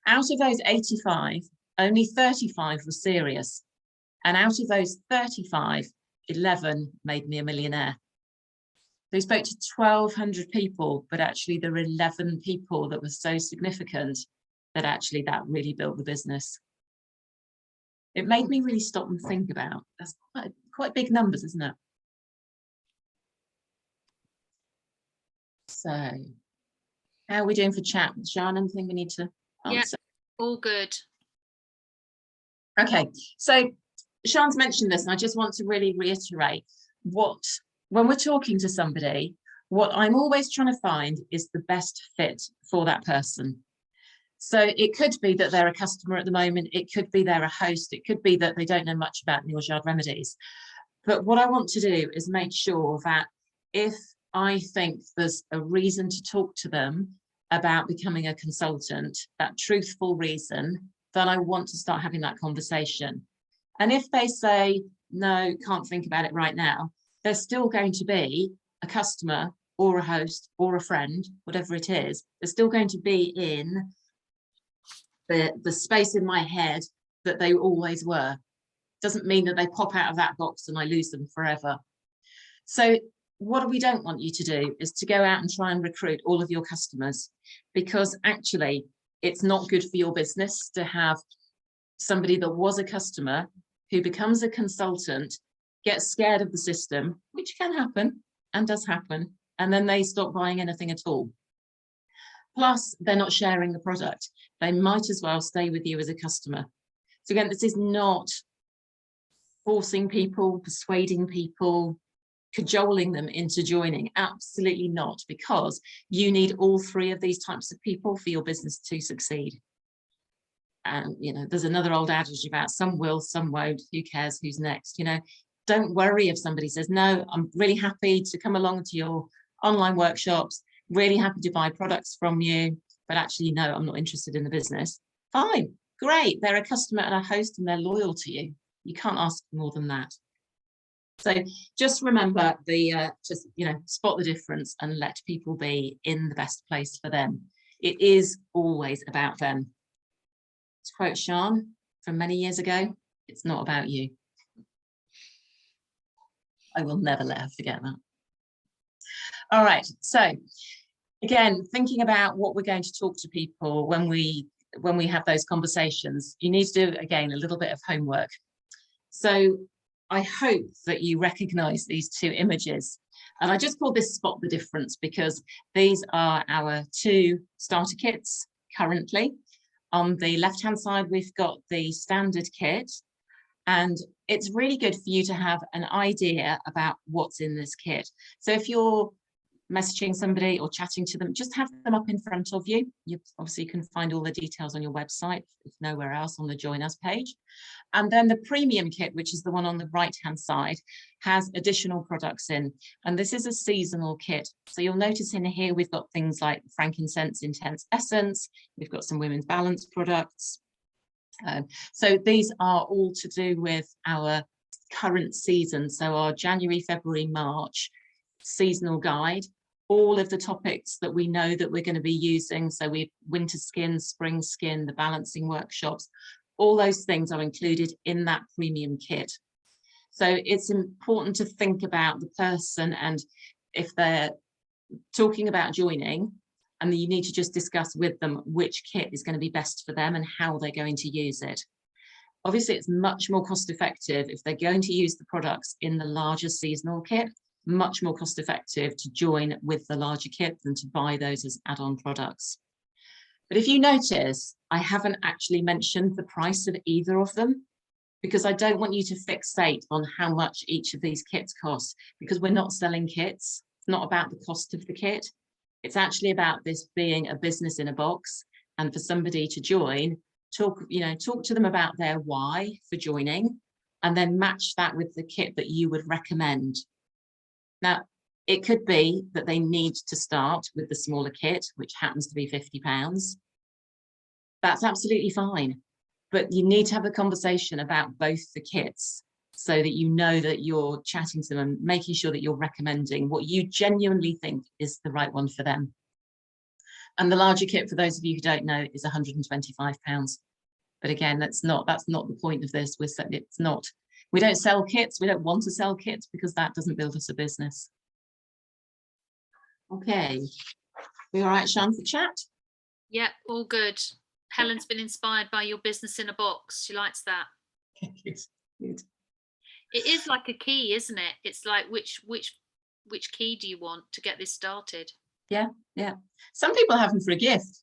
Out of those 85, only 35 were serious. And out of those 35, 11 made me a millionaire. They spoke to 1,200 people, but actually there were 11 people that were so significant that actually that really built the business. It made me really stop and think about, that's quite big numbers, isn't it? So how are we doing for chat? Sian, anything we need to answer? Yeah, all good. Okay, so Sian's mentioned this, and I just want to really reiterate when we're talking to somebody, what I'm always trying to find is the best fit for that person. So it could be that they're a customer at the moment, it could be they're a host, it could be that they don't know much about Neal's Yard Remedies. But what I want to do is make sure that if I think there's a reason to talk to them about becoming a consultant, that truthful reason, then I want to start having that conversation. And if they say, no, can't think about it right now, there's still going to be a customer or a host or a friend, whatever it is, they're still going to be in the space in my head that they always were. Doesn't mean that they pop out of that box and I lose them forever. So what we don't want you to do is to go out and try and recruit all of your customers, because actually it's not good for your business to have somebody that was a customer who becomes a consultant, gets scared of the system, which can happen and does happen, and then they stop buying anything at all. Plus, they're not sharing the product. They might as well stay with you as a customer. So again, this is not forcing people, persuading people, cajoling them into joining. Absolutely not, because you need all three of these types of people for your business to succeed. And, you know, there's another old adage about some will, some won't, who cares, who's next, you know. Don't worry if somebody says, no, I'm really happy to come along to your online workshops, really happy to buy products from you, but actually, no, I'm not interested in the business. Fine, great, they're a customer and a host and they're loyal to you. You can't ask for more than that. So just remember just, you know, spot the difference and let people be in the best place for them. It is always about them. To quote Sian from many years ago, it's not about you. I will never let her forget that. All right, so again, thinking about what we're going to talk to people when we have those conversations, you need to do, again, a little bit of homework. So I hope that you recognize these two images. And I just call this Spot the Difference because these are our two starter kits currently. On the left-hand side, we've got the standard kit. And it's really good for you to have an idea about what's in this kit. So if you're messaging somebody or chatting to them, just have them up in front of you. You obviously can find all the details on your website, if nowhere else, on the Join Us page. And then the premium kit, which is the one on the right-hand side, has additional products in. And this is a seasonal kit. So you'll notice in here, we've got things like Frankincense Intense Essence. We've got some women's balance products. So these are all to do with our current season. So our January, February, March seasonal guide, all of the topics that we know that we're going to be using. So we've winter skin, spring skin, the balancing workshops, all those things are included in that premium kit. So it's important to think about the person, and if they're talking about joining, and you need to just discuss with them which kit is going to be best for them and how they're going to use it. Obviously, it's much more cost effective if they're going to use the products in the larger seasonal kit, much more cost effective to join with the larger kit than to buy those as add-on products. But if you notice, I haven't actually mentioned the price of either of them, because I don't want you to fixate on how much each of these kits cost, because we're not selling kits. It's not about the cost of the kit. It's actually about this being a business in a box, and for somebody to join, talk to them about their why for joining, and then match that with the kit that you would recommend. Now, it could be that they need to start with the smaller kit, which happens to be £50. That's absolutely fine. But you need to have a conversation about both the kits so that you know that you're chatting to them and making sure that you're recommending what you genuinely think is the right one for them. And the larger kit, for those of you who don't know, is £125. But again, that's not the point of this. We don't sell kits. We don't want to sell kits because that doesn't build us a business. Okay, we all right, Sian, for chat? Yeah, all good. Helen's been inspired by your business in a box. She likes that. Good. It is like a key, isn't it? It's like which key do you want to get this started? Yeah. Some people have them for a gift.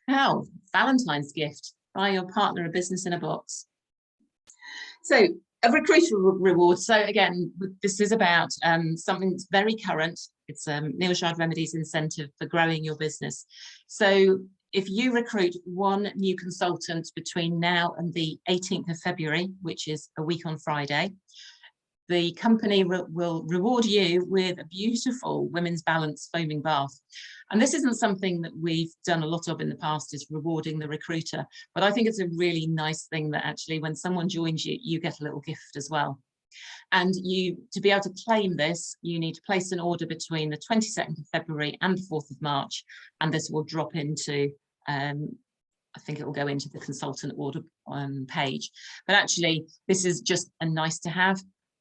How? Valentine's gift. Buy your partner a business in a box. So a recruiter reward. So again, this is about something that's very current. It's Neil Shard Remedies incentive for growing your business. So if you recruit one new consultant between now and the 18th of February, which is a week on Friday, the company will reward you with a beautiful Women's Balance foaming bath. And this isn't something that we've done a lot of in the past, is rewarding the recruiter. But I think it's a really nice thing that actually when someone joins you, you get a little gift as well. And to be able to claim this, you need to place an order between the 22nd of February and the 4th of March. And this will drop into, I think it will go into the consultant order page. But actually, this is just a nice to have.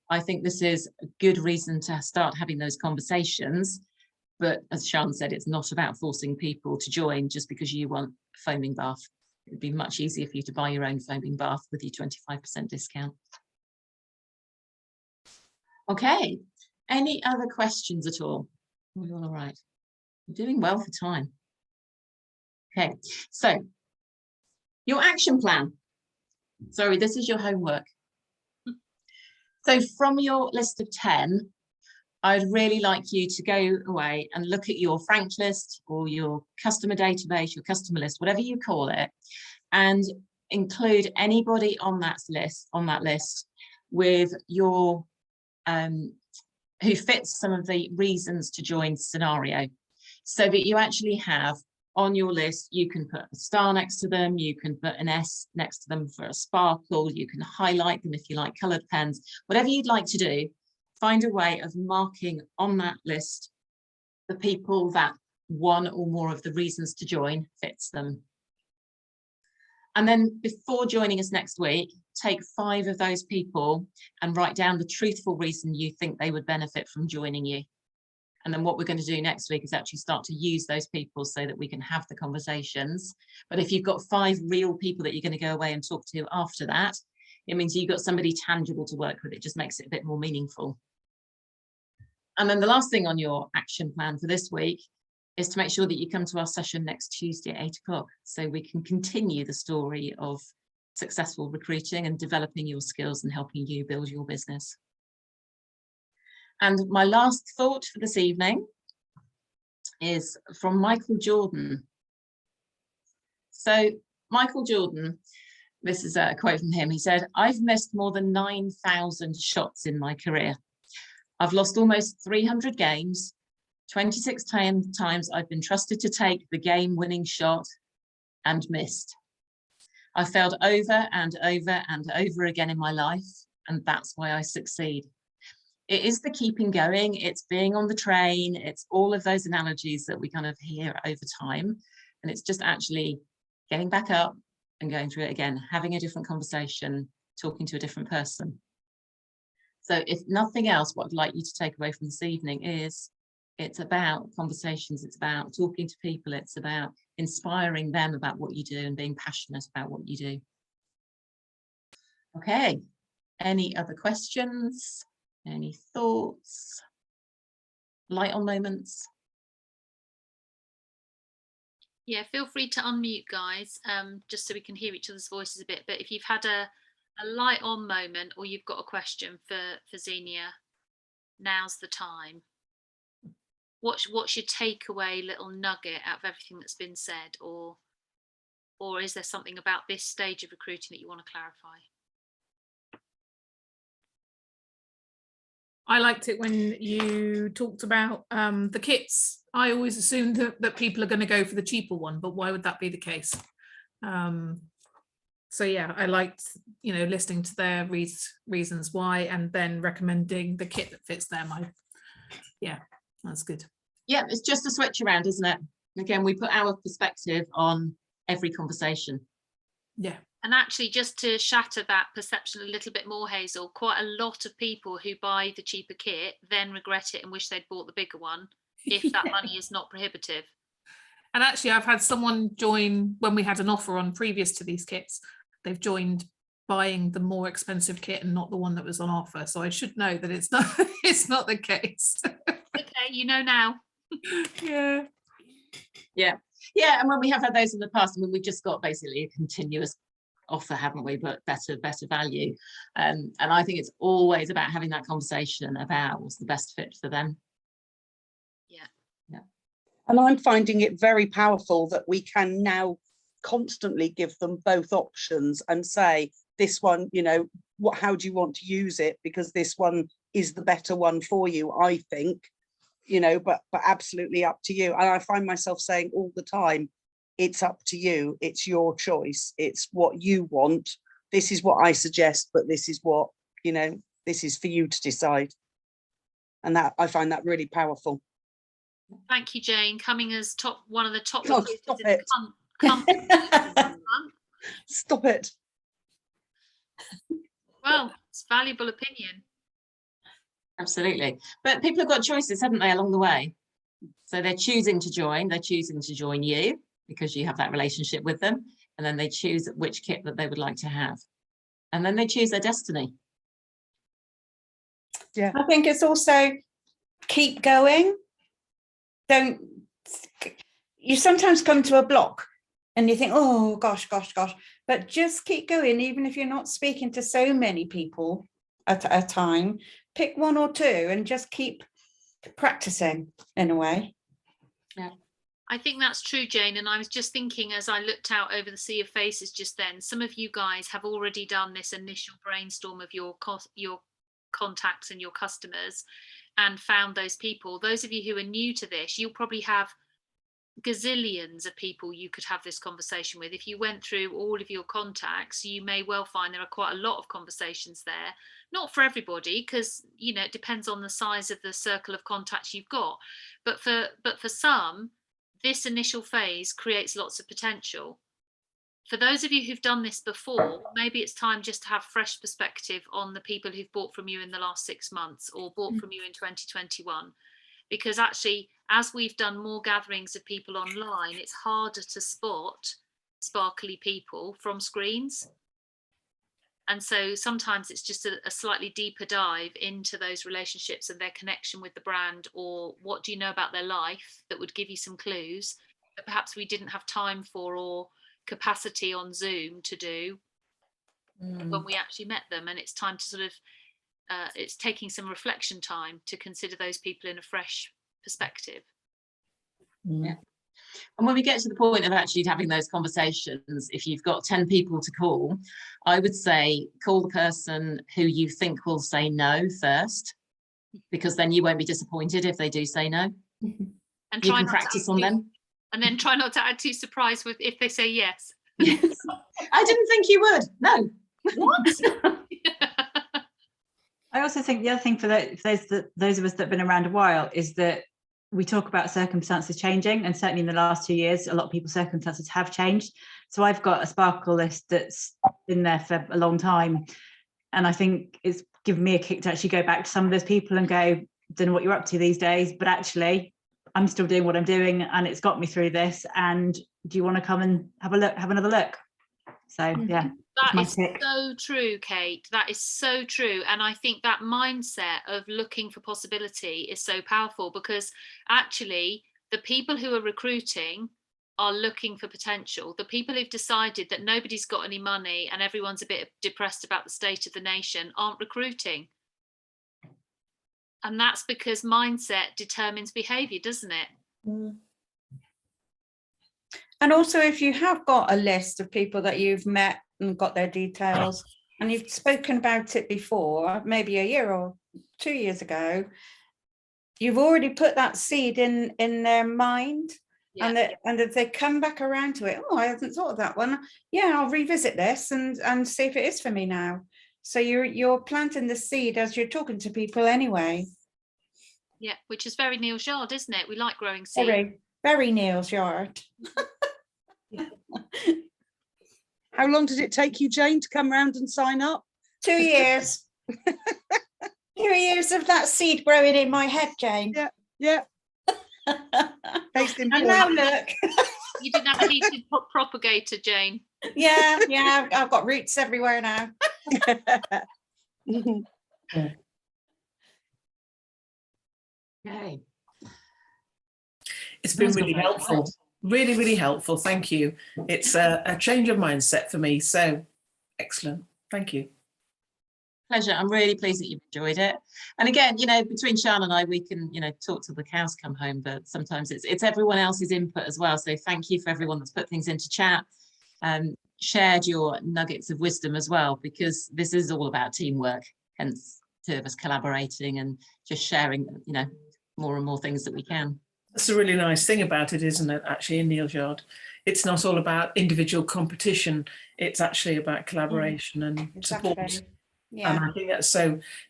I think this is a good reason to start having those conversations. But as Sian said, it's not about forcing people to join just because you want a foaming bath. It would be much easier for you to buy your own foaming bath with your 25% discount. Okay, any other questions at all? Are you all right? You're doing well for time. Okay, so your action plan. Sorry, this is your homework. So from your list of 10, I'd really like you to go away and look at your Frank list or your customer database, your customer list, whatever you call it, and include anybody on that list with your who fits some of the reasons to join scenario, so that you actually have on your list, you can put a star next to them, you can put an S next to them for a sparkle, you can highlight them if you like coloured pens, whatever you'd like to do, find a way of marking on that list the people that one or more of the reasons to join fits them. And then before joining us next week, take 5 of those people and write down the truthful reason you think they would benefit from joining you. And then what we're going to do next week is actually start to use those people so that we can have the conversations. But if you've got 5 real people that you're going to go away and talk to after that, it means you've got somebody tangible to work with. It just makes it a bit more meaningful. And then the last thing on your action plan for this week is to make sure that you come to our session next Tuesday at 8 o'clock, so we can continue the story of successful recruiting and developing your skills and helping you build your business. And my last thought for this evening is from Michael Jordan. So Michael Jordan, this is a quote from him. He said, "I've missed more than 9,000 shots in my career. I've lost almost 300 games. 26 times I've been trusted to take the game-winning shot and missed. I've failed over and over and over again in my life, and that's why I succeed." It is the keeping going, it's being on the train, it's all of those analogies that we kind of hear over time. And it's just actually getting back up and going through it again, having a different conversation, talking to a different person. So if nothing else, what I'd like you to take away from this evening is it's about conversations, it's about talking to people, it's about inspiring them about what you do and being passionate about what you do. Okay, any other questions? Any thoughts? Light on moments? Yeah, feel free to unmute, guys, just so we can hear each other's voices a bit. But if you've had a light on moment or you've got a question for Xenia, now's the time. What's your takeaway little nugget out of everything that's been said, or is there something about this stage of recruiting that you want to clarify? I liked it when you talked about the kits. I always assumed that people are going to go for the cheaper one, but why would that be the case? So yeah, I liked, listening to their reasons why, and then recommending the kit that fits them. Yeah, that's good. Yeah, it's just a switch around, isn't it? Again, we put our perspective on every conversation. Yeah. And actually, just to shatter that perception a little bit more, Hazel, quite a lot of people who buy the cheaper kit then regret it and wish they'd bought the bigger one if that money is not prohibitive. And actually, I've had someone join when we had an offer on previous to these kits. They've joined buying the more expensive kit and not the one that was on offer. So I should know that it's not it's not the case. Okay, you know now. Yeah. Yeah, and when we have had those in the past, I mean, we've just got basically a continuous offer, haven't we, but better value. And I think it's always about having that conversation about what's the best fit for them. And I'm finding it very powerful that we can now constantly give them both options and say, this one, you know, how do you want to use it? Because this one is the better one for you, I think, you know, but absolutely up to you. And I find myself saying all the time, it's up to you. It's your choice. It's what you want. This is what I suggest, but this is what, you know, this is for you to decide. And that I find that really powerful. Thank you, Jane, coming as one of the top Oh, recruiters stop in the it. company. Stop it. Well, it's valuable opinion. Absolutely. But people have got choices, haven't they, along the way? So they're choosing to join. They're choosing to join you because you have that relationship with them. And then they choose which kit that they would like to have. And then they choose their destiny. Yeah. I think it's also keep going. You sometimes come to a block and you think, oh gosh, but just keep going. Even if you're not speaking to so many people at a time, pick one or two and just keep practicing in a way. Yeah. I think that's true, Jane. And I was just thinking as I looked out over the sea of faces just then, some of you guys have already done this initial brainstorm of your contacts and your customers and found those people. Those of you who are new to this, you'll probably have gazillions of people you could have this conversation with. If you went through all of your contacts, you may well find there are quite a lot of conversations there. Not for everybody, because you know it depends on the size of the circle of contacts you've got. But for some, this initial phase creates lots of potential. For those of you who've done this before, maybe it's time just to have fresh perspective on the people who've bought from you in the last 6 months or bought from you in 2021. Because actually, as we've done more gatherings of people online, it's harder to spot sparkly people from screens. And so sometimes it's just a slightly deeper dive into those relationships and their connection with the brand, or what do you know about their life that would give you some clues that perhaps we didn't have time for or capacity on Zoom to do when we actually met them. And it's time to sort of it's taking some reflection time to consider those people in a fresh perspective. Yeah. And when we get to the point of actually having those conversations, if you've got 10 people to call, I would say call the person who you think will say no first, because then you won't be disappointed if they do say no. And you can practice on them. And then try not to add too surprise with if they say yes. Yes. I didn't think you would. No. What? I also think the other thing for those of us that have been around a while is that we talk about circumstances changing, and certainly in the last 2 years, a lot of people's circumstances have changed. So I've got a Sparkle list that's been there for a long time. And I think it's given me a kick to actually go back to some of those people and go, don't know what you're up to these days, but actually I'm still doing what I'm doing and it's got me through this. And do you want to come and have another look? So yeah. That is so true, Kate. That is so true. And I think that mindset of looking for possibility is so powerful, because actually the people who are recruiting are looking for potential. The people who've decided that nobody's got any money and everyone's a bit depressed about the state of the nation aren't recruiting. And that's because mindset determines behaviour, doesn't it? And also, if you have got a list of people that you've met and got their details and you've spoken about it before, maybe a year or 2 years ago, you've already put that seed in their mind. Yeah. And if they come back around to it, oh, I hadn't thought of that one. Yeah, I'll revisit this and see if it is for me now. So you're planting the seed as you're talking to people anyway. Yeah, which is very Neal's Yard, isn't it? We like growing seeds. Very, very Neal's Yard. How long did it take you, Jane, to come round and sign up? 2 years. 2 years of that seed growing in my head, Jane. Yeah. Kate Case in And point. now look, You didn't have a heated propagator, Jane. yeah, I've got roots everywhere now. Okay. It's been That's really not very helpful. good. Really, really helpful. Thank you. It's a change of mindset for me. So excellent. Thank you. Pleasure. I'm really pleased that you've enjoyed it. And again, you know, between Sian and I, we can, you know, talk till the cows come home, but sometimes it's everyone else's input as well. So thank you for everyone that's put things into chat and shared your nuggets of wisdom as well, because this is all about teamwork, hence two of us collaborating and just sharing, you know, more and more things that we can. That's a really nice thing about it, isn't it? Actually, in Neal's Yard, it's not all about individual competition. It's actually about collaboration and support. Exactly. And Yeah. I think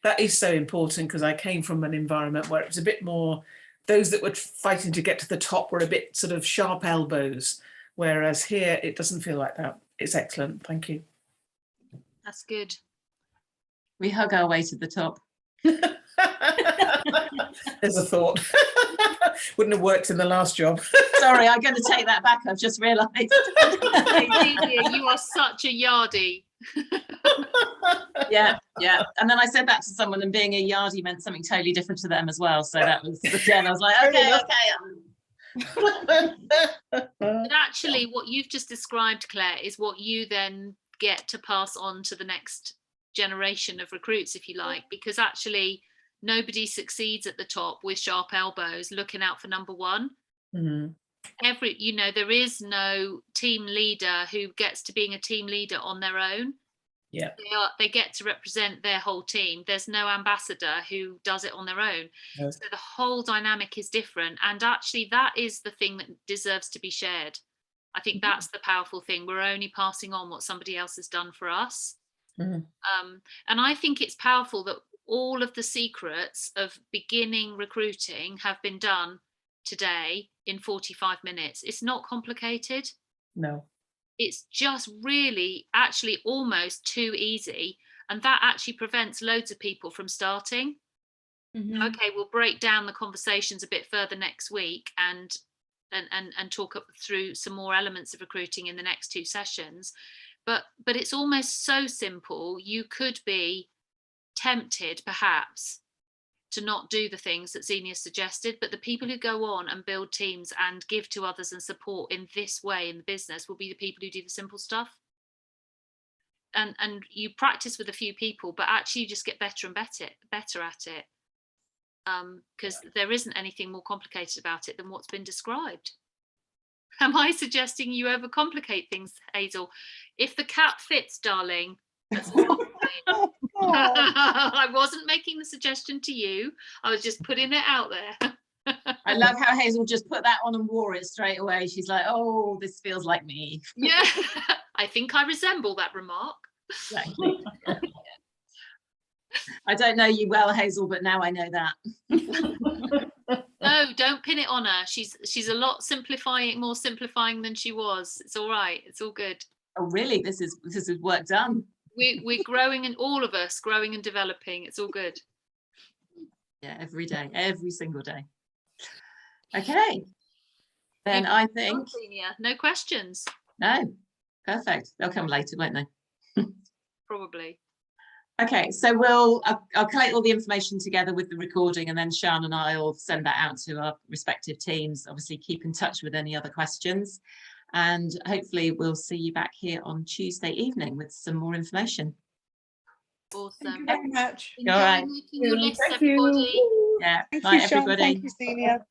that is so important, because I came from an environment where it was a bit more, those that were fighting to get to the top were a bit sort of sharp elbows, whereas here it doesn't feel like that. It's excellent. Thank you. That's good. We hug our way to the top. There's a thought. Wouldn't have worked in the last job. Sorry, I'm going to take that back. I've just realised. Celia, you are such a yardie. Yeah. And then I said that to someone, and being a yardie meant something totally different to them as well. So that was, again, I was like, okay. But actually, what you've just described, Claire, is what you then get to pass on to the next generation of recruits, if you like, because actually nobody succeeds at the top with sharp elbows looking out for number one. Mhm. There is no team leader who gets to being a team leader on their own. Yeah. They get to represent their whole team. There's no ambassador who does it on their own. No. So the whole dynamic is different. And actually that is the thing that deserves to be shared. I think that's the powerful thing. We're only passing on what somebody else has done for us. Mhm. And I think it's powerful that all of the secrets of beginning recruiting have been done today in 45 minutes. It's not complicated. No. It's just really actually almost too easy. And that actually prevents loads of people from starting. Mhm. Okay, we'll break down the conversations a bit further next week and talk up through some more elements of recruiting in the next two sessions. But it's almost so simple. You could be tempted perhaps to not do the things that Xenia suggested, but the people who go on and build teams and give to others and support in this way in the business will be the people who do the simple stuff. And you practice with a few people, but actually you just get better and better at it. Because there isn't anything more complicated about it than what's been described. Am I suggesting you overcomplicate things, Hazel? If the cap fits, darling, that's all I'm saying. I wasn't making the suggestion to you. I was just putting it out there. I love how Hazel just put that on and wore it straight away. She's like, oh, this feels like me. Yeah, I think I resemble that remark. Exactly. I don't know you well, Hazel, but now I know that. No, don't pin it on her. She's a lot more simplifying than she was. It's all right. It's all good. Oh, really? This is work done. We're growing, and all of us growing and developing. It's all good. Yeah, every day, every single day. Okay. Then I think No questions. no. Perfect. They'll come later, won't they? Probably. Okay, so I'll collate all the information together with the recording, and then Sian and I will send that out to our respective teams. Obviously, keep in touch with any other questions, and hopefully we'll see you back here on Tuesday evening with some more information. Awesome. Thank you very much. Enjoy All right. making your list, Thank everybody. you. Yeah, Thank bye you, Sian. everybody. Thank you, Xenia.